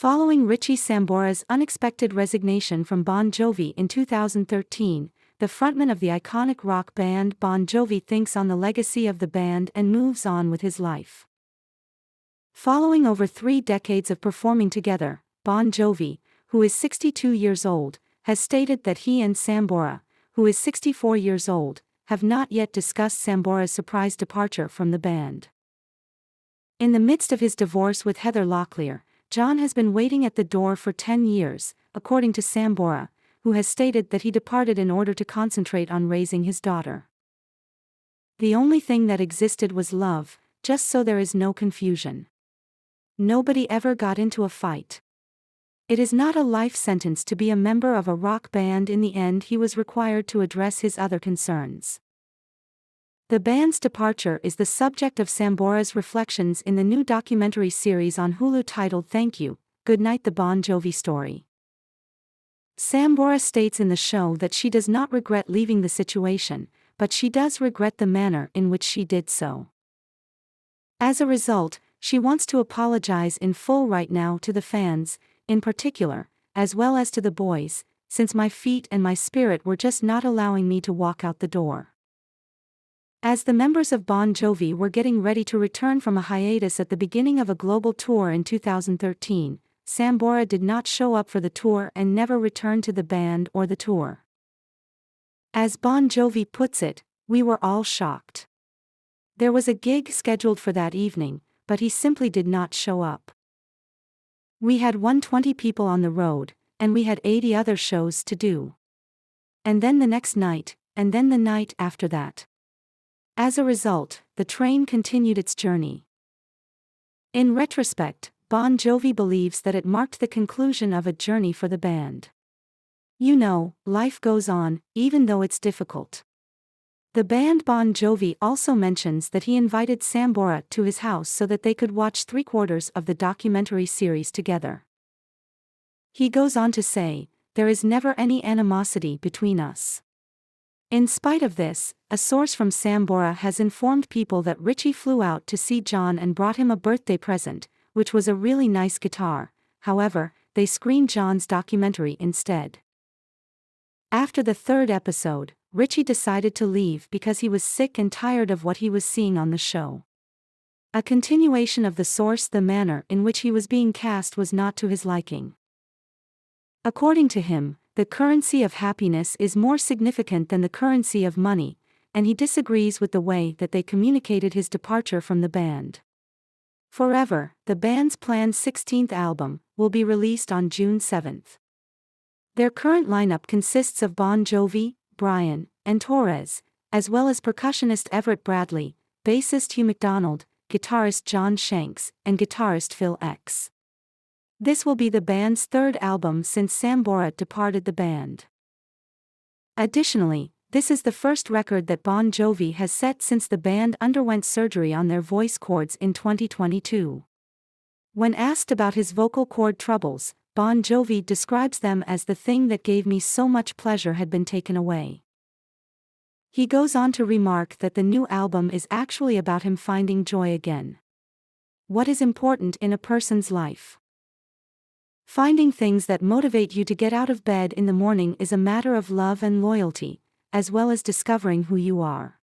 Following Richie Sambora's unexpected resignation from Bon Jovi in 2013, the frontman of the iconic rock band Bon Jovi thinks on the legacy of the band and moves on with his life. Following over 3 decades of performing together, Bon Jovi, who is 62 years old, has stated that he and Sambora, who is 64 years old, have not yet discussed Sambora's surprise departure from the band. In the midst of his divorce with Heather Locklear, Jon has been waiting at the door for 10 years, according to Sambora, who has stated that he departed in order to concentrate on raising his daughter. The only thing that existed was love, just so there is no confusion. Nobody ever got into a fight. It is not a life sentence to be a member of a rock band. In the end, he was required to address his other concerns. The band's departure is the subject of Sambora's reflections in the new documentary series on Hulu titled Thank You, Good Night: The Bon Jovi Story. Sambora states in the show that she does not regret leaving the situation, but she does regret the manner in which she did so. As a result, she wants to apologize in full right now to the fans, in particular, as well as to the boys, since my feet and my spirit were just not allowing me to walk out the door. As the members of Bon Jovi were getting ready to return from a hiatus at the beginning of a global tour in 2013, Sambora did not show up for the tour and never returned to the band or the tour. As Bon Jovi puts it, "We were all shocked. There was a gig scheduled for that evening, but he simply did not show up. We had 120 people on the road, and we had 80 other shows to do. And then the next night, and then the night after that. As a result, the train continued its journey." In retrospect, Bon Jovi believes that it marked the conclusion of a journey for the band. "You know, life goes on, even though it's difficult." The band Bon Jovi also mentions that he invited Sambora to his house so that they could watch 3/4 of the documentary series together. He goes on to say, "There is never any animosity between us." In spite of this, a source from Sambora has informed people that Richie flew out to see Jon and brought him a birthday present, which was a really nice guitar. However, they screened Jon's documentary instead. After the 3rd episode, Richie decided to leave because he was sick and tired of what he was seeing on the show. A continuation of the source: the manner in which he was being cast was not to his liking. According to him, the currency of happiness is more significant than the currency of money, and he disagrees with the way that they communicated his departure from the band. Forever, the band's planned 16th album, will be released on June 7. Their current lineup consists of Bon Jovi, Bryan, and Torres, as well as percussionist Everett Bradley, bassist Hugh McDonald, guitarist John Shanks, and guitarist philx. This will be the band's 3rd album since Sambora departed the band. Additionally, this is the first record that Bon Jovi has set since the band underwent surgery on their voice cords in 2022. When asked about his vocal cord troubles, Bon Jovi describes them as "the thing that gave me so much pleasure had been taken away." He goes on to remark that the new album is actually about him finding joy again. What is important in a person's life? Finding things that motivate you to get out of bed in the morning is a matter of love and loyalty, as well as discovering who you are.